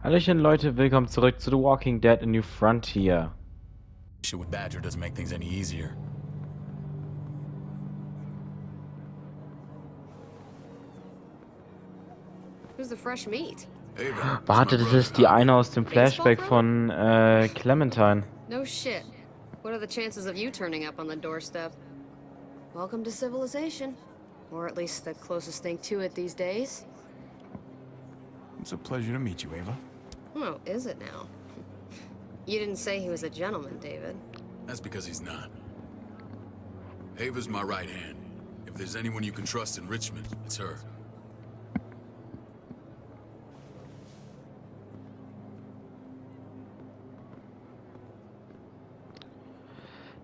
Hallöchen Leute, willkommen zurück zu The Walking Dead: A New Frontier. Shit with Badger doesn't make things any easier. Who's the fresh meat? Ava, it's my Warte, das brother, ist die Javi. eine aus dem Baseball Flashback brother? von Clementine. No shit. What are the chances of you turning up on the doorstep? Welcome to civilization. Or at least the closest thing to it these days. It's a pleasure to meet you, Ava. Oh, is it now? You didn't say he was a gentleman, David. That's because he's not. Ava's my right hand. If there's anyone you can trust in Richmond, it's her.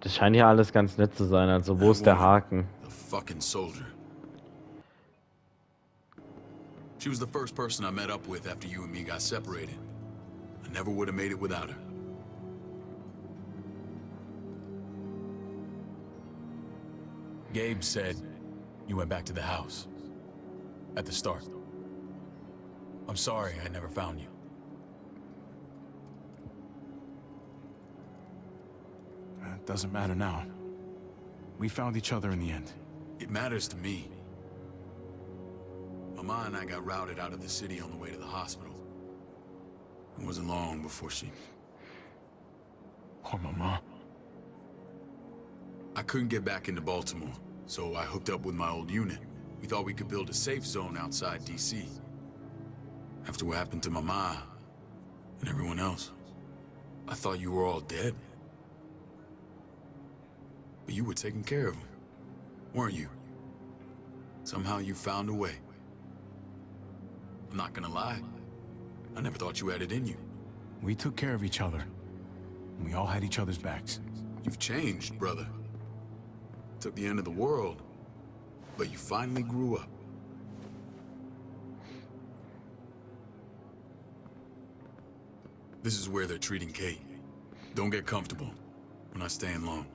Das scheint ja alles ganz nett zu sein, also wo ist der Haken? The fucking soldier. She was the first person I met up with after you and me got separated. I never would have made it without her. Gabe said you went back to the house. At the start. I'm sorry I never found you. It doesn't matter now. We found each other in the end. It matters to me. Mama and I got routed out of the city on the way to the hospital. It wasn't long before she... Poor Mama. I couldn't get back into Baltimore, so I hooked up with my old unit. We thought we could build a safe zone outside D.C. After what happened to Mama and everyone else, I thought you were all dead. But you were taking care of them, weren't you? Somehow you found a way. I'm not gonna lie. I never thought you had it in you. We took care of each other. And we all had each other's backs. You've changed, brother. Took the end of the world, but you finally grew up. This is where they're treating Kate. Don't get comfortable. We're not staying long.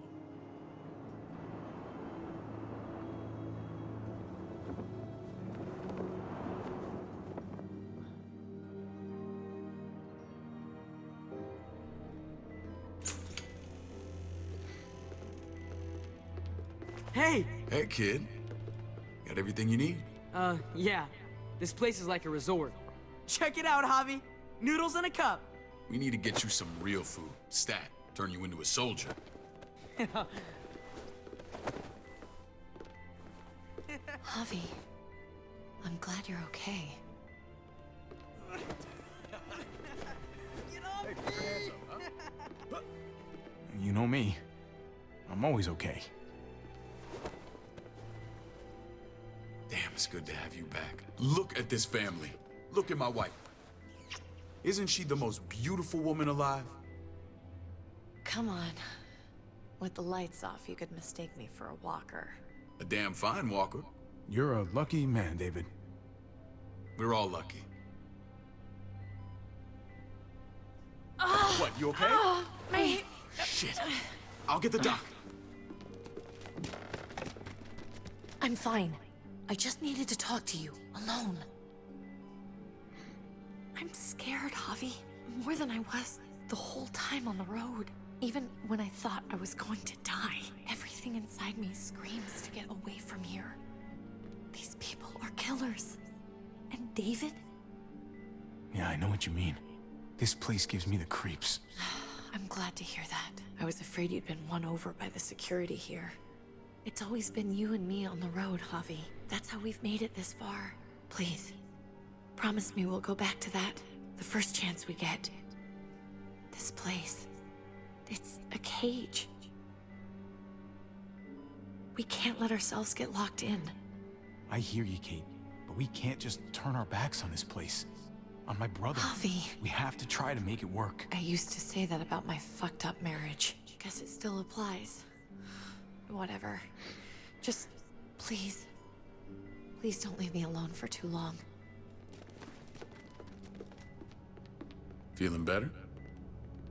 Hey! Hey, kid. Got everything you need? Yeah. This place is like a resort. Check it out, Javi. Noodles in a cup. We need to get you some real food. Stat. Turn you into a soldier. Javi, I'm glad you're okay. You know me. I'm always okay. Damn, it's good to have you back. Look at this family. Look at my wife. Isn't she the most beautiful woman alive? Come on. With the lights off, you could mistake me for a walker. A damn fine walker. You're a lucky man, David. We're all lucky. What, you okay? Mate! Shit. I'll get the doc. I'm fine. I just needed to talk to you, alone. I'm scared, Javi. More than I was the whole time on the road. Even when I thought I was going to die, everything inside me screams to get away from here. These people are killers. And David? Yeah, I know what you mean. This place gives me the creeps. I'm glad to hear that. I was afraid you'd been won over by the security here. It's always been you and me on the road, Javi. That's how we've made it this far. Please, promise me we'll go back to that the first chance we get. This place, it's a cage. We can't let ourselves get locked in. I hear you, Kate, but we can't just turn our backs on this place. On my brother. Javi. We have to try to make it work. I used to say that about my fucked up marriage. Guess it still applies. Whatever. Just, please. Please don't leave me alone for too long. Feeling better?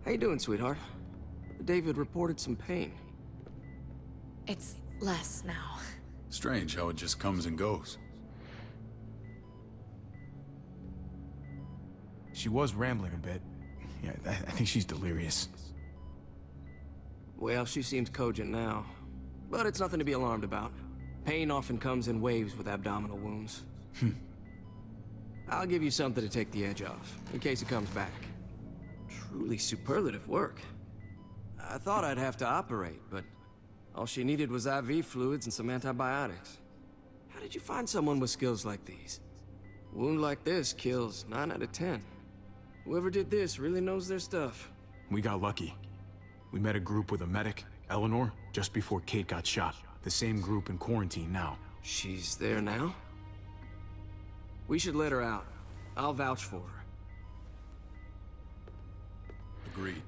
How you doing, sweetheart? David reported some pain. It's less now. Strange how it just comes and goes. She was rambling a bit. Yeah, I think she's delirious. Well, she seems cogent now. But it's nothing to be alarmed about. Pain often comes in waves with abdominal wounds. I'll give you something to take the edge off, in case it comes back. Truly superlative work. I thought I'd have to operate, but all she needed was IV fluids and some antibiotics. How did you find someone with skills like these? A wound like this kills 9 out of 10. Whoever did this really knows their stuff. We got lucky. We met a group with a medic, Eleanor, just before Kate got shot. The same group in quarantine now. She's there now? We should let her out. I'll vouch for her. Agreed.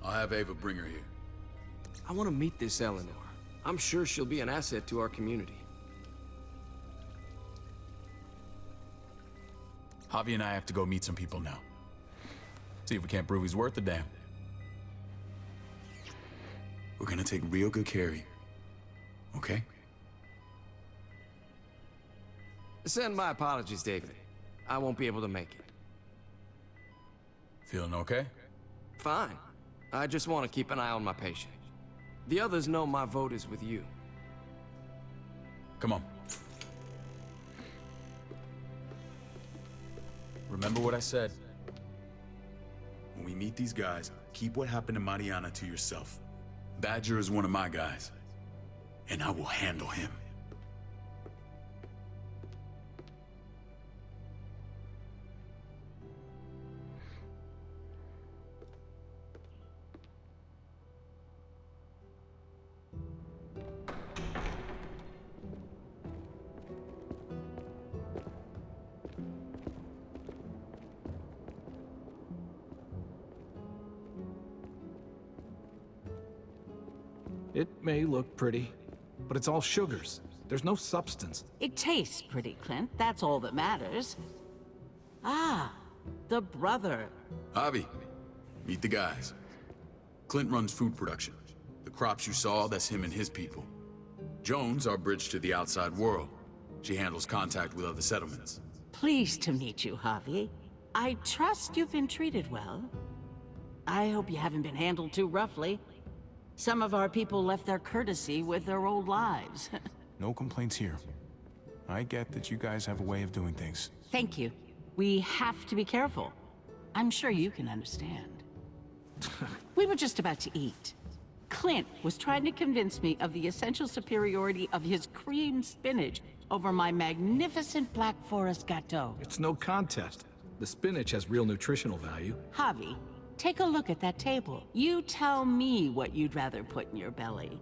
I'll have Ava bring her here. I want to meet this Eleanor. I'm sure she'll be an asset to our community. Javi and I have to go meet some people now. See if we can't prove he's worth a damn. We're gonna take real good care of you. Okay? Send my apologies, David. I won't be able to make it. Feeling okay? Fine. I just want to keep an eye on my patient. The others know my vote is with you. Come on. Remember what I said. When we meet these guys, keep what happened to Mariana to yourself. Badger is one of my guys, and I will handle him. It may look pretty, but it's all sugars. There's no substance. It tastes pretty, Clint. That's all that matters. Ah, the brother. Javi, meet the guys. Clint runs food production. The crops you saw, that's him and his people. Jones, our bridge to the outside world. She handles contact with other settlements. Pleased to meet you, Javi. I trust you've been treated well. I hope you haven't been handled too roughly. Some of our people left their courtesy with their old lives. No complaints here. I get that you guys have a way of doing things. Thank you. We have to be careful. I'm sure you can understand. We were just about to eat. Clint was trying to convince me of the essential superiority of his creamed spinach over my magnificent Black Forest gâteau. It's no contest. The spinach has real nutritional value. Javi, take a look at that table. You tell me what you'd rather put in your belly.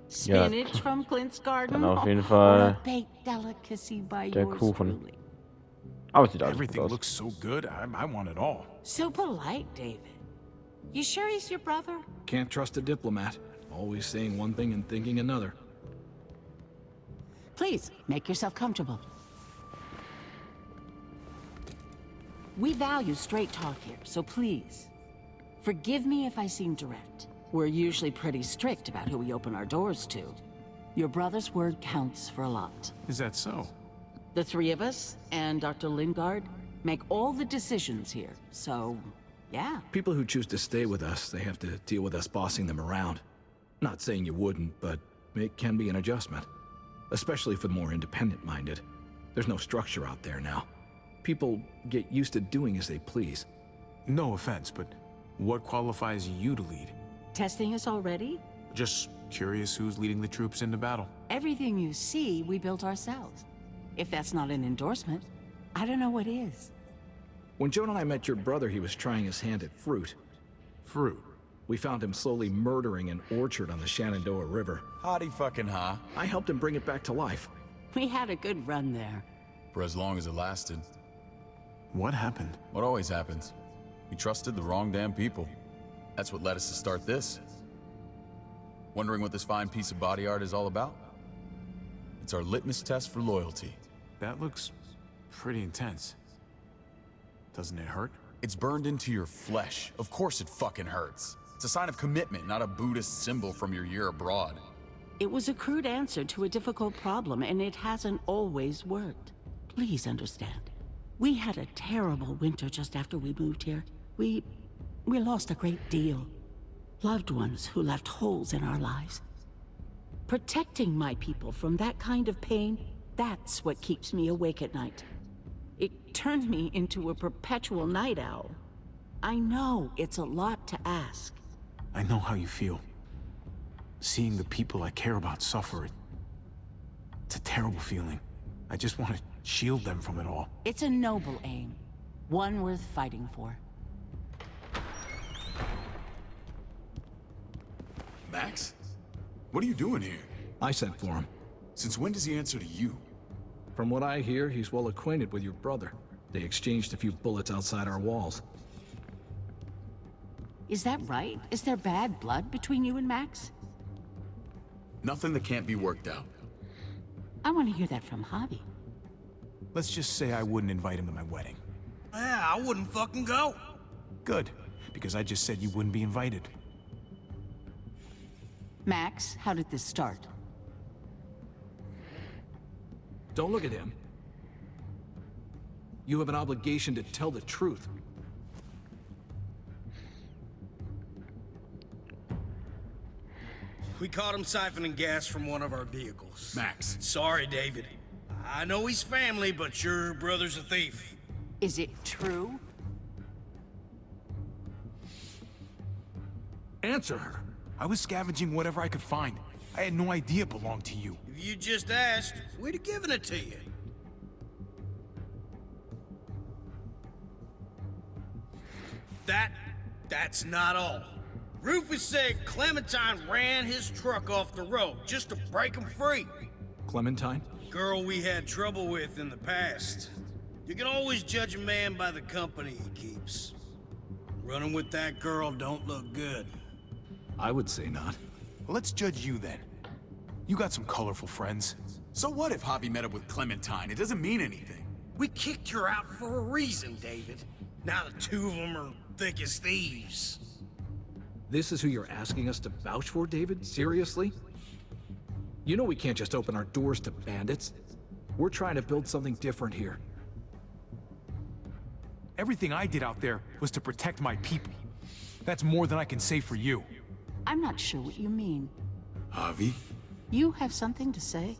Spinach from Clint's garden, Dann auf jeden or Fall a baked delicacy by der yours Kuchen. truly. Aber es sieht alles gut Everything aus. looks so good. I want it all. So polite, David. You sure he's your brother? Can't trust a diplomat. Always saying one thing and thinking another. Please, make yourself comfortable. We value straight talk here, so please, forgive me if I seem direct. We're usually pretty strict about who we open our doors to. Your brother's word counts for a lot. Is that so? The three of us, and Dr. Lingard, make all the decisions here, so, yeah. People who choose to stay with us, they have to deal with us bossing them around. Not saying you wouldn't, but it can be an adjustment. Especially for the more independent-minded. There's no structure out there now. People get used to doing as they please. No offense, but what qualifies you to lead? Testing us already? Just curious who's leading the troops into battle. Everything you see, we built ourselves. If that's not an endorsement, I don't know what is. When Joan and I met your brother, he was trying his hand at fruit. Fruit. We found him slowly murdering an orchard on the Shenandoah River. Howdy fucking ha. I helped him bring it back to life. We had a good run there. For as long as it lasted. What happened? What always happens. We trusted the wrong damn people. That's what led us to start this. Wondering what this fine piece of body art is all about? It's our litmus test for loyalty. That looks pretty intense. Doesn't it hurt? It's burned into your flesh. Of course it fucking hurts. It's a sign of commitment, not a Buddhist symbol from your year abroad. It was a crude answer to a difficult problem, and it hasn't always worked. Please understand. We had a terrible winter just after we moved here. We lost a great deal. Loved ones who left holes in our lives. Protecting my people from that kind of pain, that's what keeps me awake at night. It turned me into a perpetual night owl. I know it's a lot to ask. I know how you feel. Seeing the people I care about suffer, it's a terrible feeling. I just want to shield them from it all. It's a noble aim. One worth fighting for. Max? What are you doing here? I sent for him. Since when does he answer to you? From what I hear, he's well acquainted with your brother. They exchanged a few bullets outside our walls. Is that right? Is there bad blood between you and Max? Nothing that can't be worked out. I want to hear that from Javi. Let's just say I wouldn't invite him to my wedding. Yeah, I wouldn't fucking go. Good, because I just said you wouldn't be invited. Max, how did this start? Don't look at him. You have an obligation to tell the truth. We caught him siphoning gas from one of our vehicles. Max. Sorry, David. I know he's family, but your brother's a thief. Is it true? Answer her. I was scavenging whatever I could find. I had no idea it belonged to you. If you just asked, we'd have given it to you. That's not all. Rufus said Clementine ran his truck off the road just to break him free. Clementine? Girl we had trouble with in the past. You can always judge a man by the company he keeps. Running with that girl don't look good. I would say not. Well, let's judge you then. You got some colorful friends. So what if Javi met up with Clementine? It doesn't mean anything. We kicked her out for a reason, David. Now the two of them are thick as thieves. This is who you're asking us to vouch for, David? Seriously? You know we can't just open our doors to bandits. We're trying to build something different here. Everything I did out there was to protect my people. That's more than I can say for you. I'm not sure what you mean. Javi? You have something to say?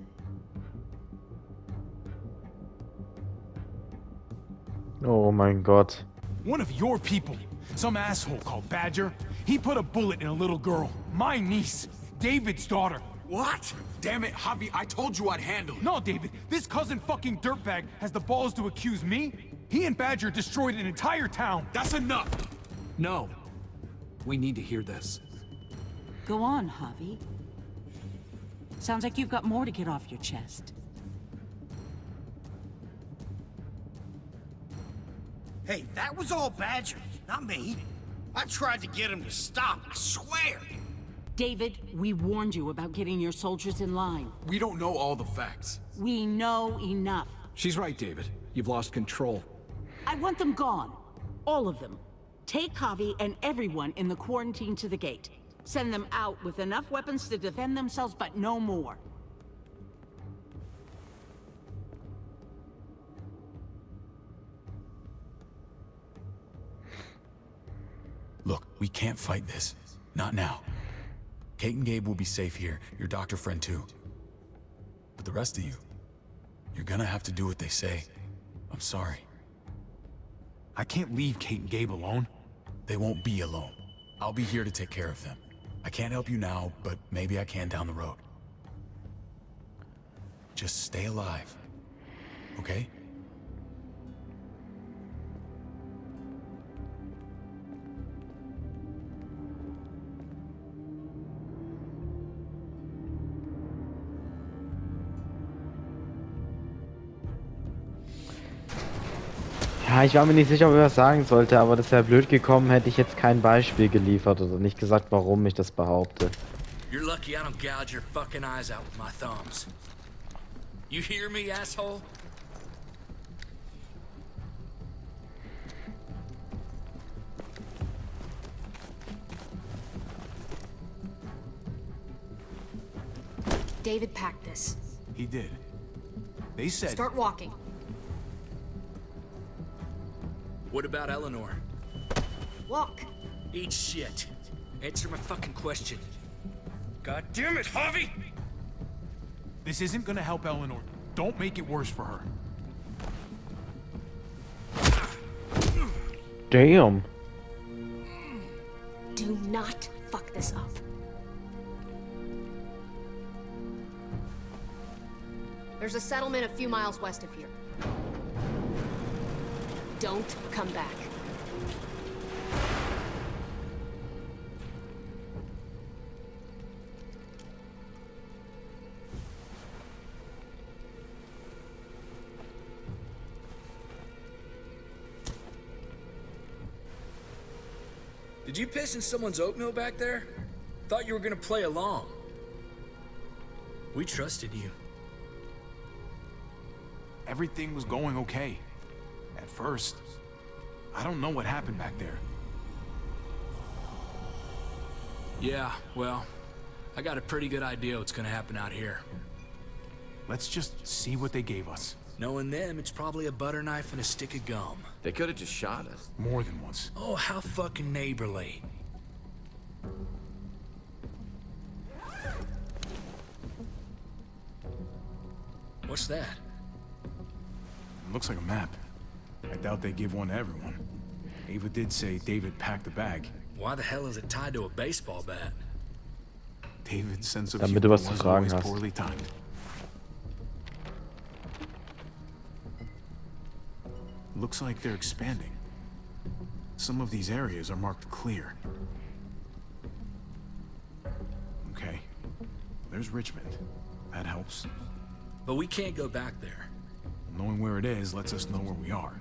Oh mein Gott. One of your people, some asshole called Badger, he put a bullet in a little girl, my niece, David's daughter. What? Damn it, Javi, I told you I'd handle it. No, David, this cousin fucking dirtbag has the balls to accuse me? He and Badger destroyed an entire town. That's enough! No. We need to hear this. Go on, Javi. Sounds like you've got more to get off your chest. Hey, that was all Badger, not me. I tried to get him to stop, I swear. David, we warned you about getting your soldiers in line. We don't know all the facts. We know enough. She's right, David. You've lost control. I want them gone. All of them. Take Javi and everyone in the quarantine to the gate. Send them out with enough weapons to defend themselves, but no more. Look, we can't fight this. Not now. Kate and Gabe will be safe here, your doctor friend too. But the rest of you, you're gonna have to do what they say. I'm sorry. I can't leave Kate and Gabe alone. They won't be alone. I'll be here to take care of them. I can't help you now, but maybe I can down the road. Just stay alive, okay? Ja, ich war mir nicht sicher, ob ich was sagen sollte, aber das wäre blöd gekommen, hätte ich jetzt kein Beispiel geliefert oder nicht gesagt, warum ich das behaupte. You're lucky I don't gouge your fucking eyes out with my thumbs. You hear me, asshole? David packed this. He did. They said... Start walking. What about Eleanor? Walk. Eat shit. Answer my fucking question. God damn it, Javi! This isn't gonna help Eleanor. Don't make it worse for her. Damn. Do not fuck this up. There's a settlement a few miles west of here. Don't come back. Did you piss in someone's oatmeal back there? Thought you were gonna play along. We trusted you. Everything was going okay. At first. I don't know what happened back there. Yeah, well, I got a pretty good idea what's gonna happen out here. Let's just see what they gave us. Knowing them, it's probably a butter knife and a stick of gum. They could have just shot us. More than once. Oh, how fucking neighborly. What's that? Looks like a map. I doubt they give one to everyone. Ava did say David packed the bag. Why the hell is it tied to a baseball bat? David's sense of Damit humor du was zu was fragen always hast. poorly timed. Looks like they're expanding. Some of these areas are marked clear. Okay. There's Richmond. That helps. But we can't go back there. Knowing where it is lets us know where we are.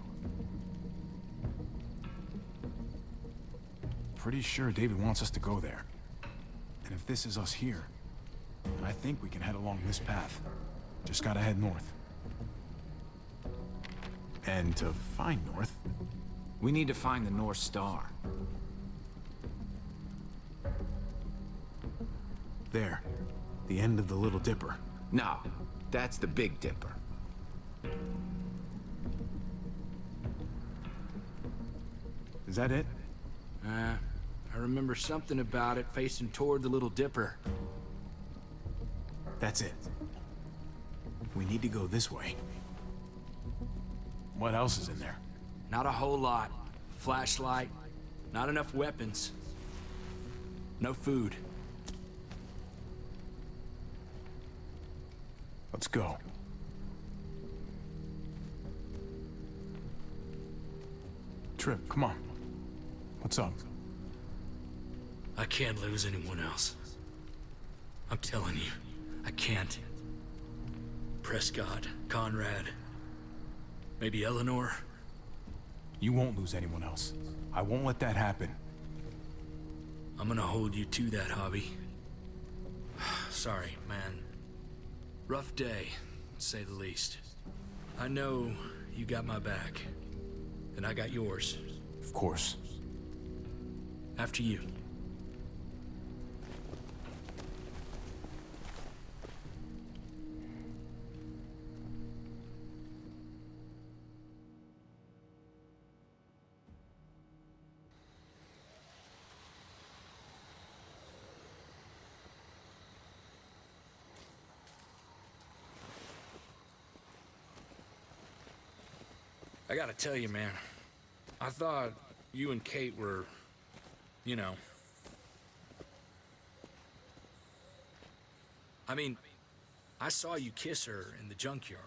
Pretty sure David wants us to go there. And if this is us here, then I think we can head along this path. Just gotta head north. And to find north, We need to find the North Star. there. The end of the Little Dipper. No, that's the Big Dipper. Is that it? I remember something about it facing toward the Little Dipper. That's it. We need to go this way. What else is in there? Not a whole lot. Flashlight, not enough weapons. No food. Let's go. Trip, come on. What's up? I can't lose anyone else. I'm telling you, I can't. Prescott, Conrad, maybe Eleanor. You won't lose anyone else. I won't let that happen. I'm gonna hold you to that, Javi. Sorry, man. Rough day, to say the least. I know you got my back, and I got yours. Of course. After you. I gotta tell you, man. I thought you and Kate were, you know. I mean, I saw you kiss her in the junkyard.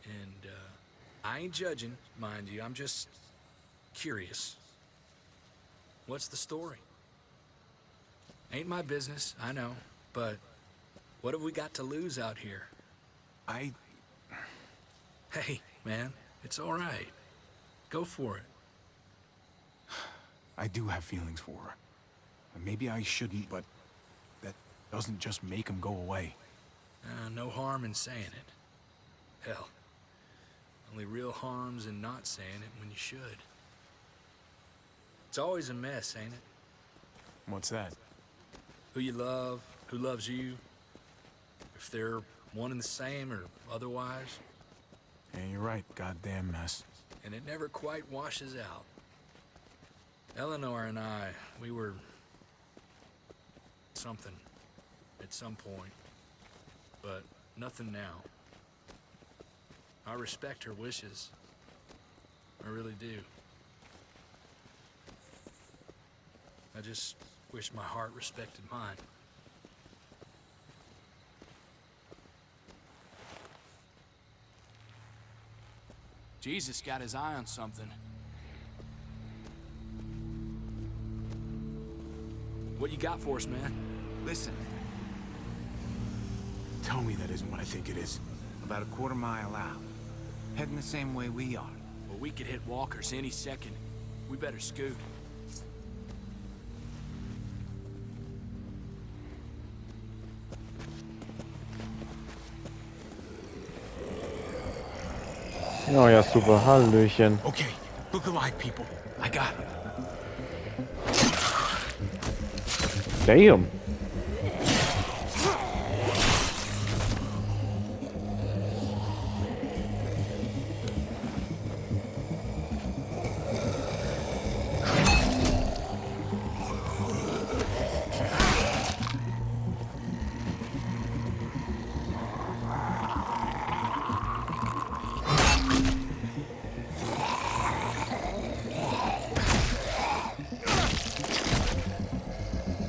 And, I ain't judging, mind you. I'm just curious. What's the story? Ain't my business, I know. But what have we got to lose out here? Hey, man. It's all right. Go for it. I do have feelings for her. Maybe I shouldn't, but that doesn't just make them go away. No harm in saying it. Hell, only real harm's in not saying it when you should. It's always a mess, ain't it? What's that? Who you love, who loves you, if they're one and the same or otherwise. Yeah, you're right. Goddamn mess. and it never quite washes out. Eleanor and I, we were something at some point, but nothing now. I respect her wishes. I really do. I just wish my heart respected mine. Jesus got his eye on something. What you got for us, man? Listen, Tell me that isn't what I think it is. about a quarter mile out. Heading the same way we are. Well, we could hit walkers any second. We better scoot. Oh ja, super. Hallöchen. Okay, look alive, people. I got it. Damn.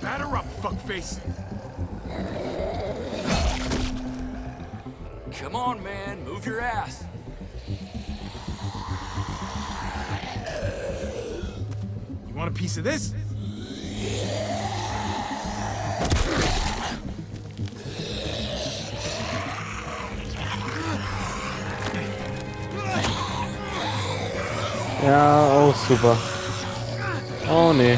Batter up, fuckface. Come on, man. Move your ass. You want a piece of this? Ja, oh super. Oh nee.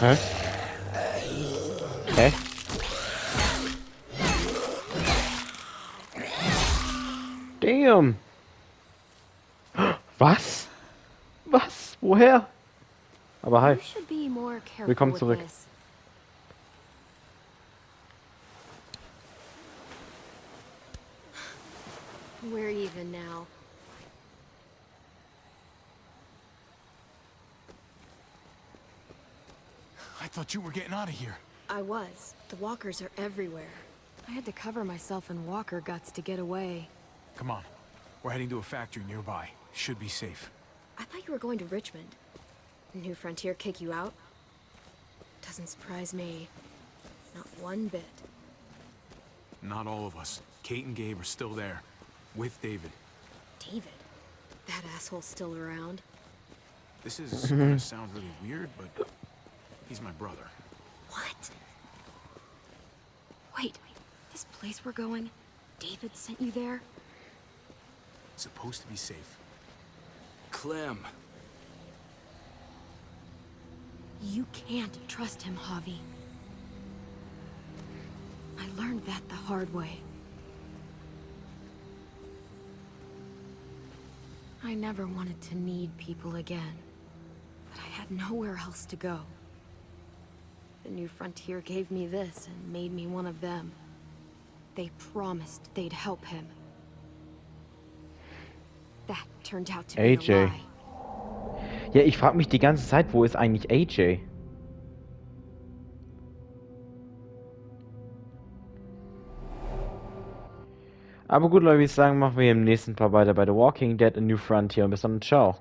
Hä? Hä? Damn! Was? Was? Woher? Aber hi. You should be more careful Willkommen with zurück. this. We're even now. I thought you were getting out of here. I was. The walkers are everywhere. I had to cover myself in walker guts to get away. Come on. We're heading to a factory nearby. Should be safe. I thought you were going to Richmond. New Frontier kick you out? Doesn't surprise me. Not one bit. Not all of us. Kate and Gabe are still there. With David. David? That asshole's still around. This is gonna sound really weird, but he's my brother. What? Wait, this place we're going? David sent you there? Supposed to be safe. Clem. You can't trust him, Javi. I learned that the hard way. I never wanted to need people again, but I had nowhere else to go. The New Frontier gave me this and made me one of them. They promised they'd help him. That turned out to be a AJ. lie. Ja, ich frage mich die ganze Zeit, wo ist eigentlich AJ? Aber gut, Leute, wie ich sagen, machen wir im nächsten Part weiter bei The Walking Dead A New Frontier. Und bis dann, ciao.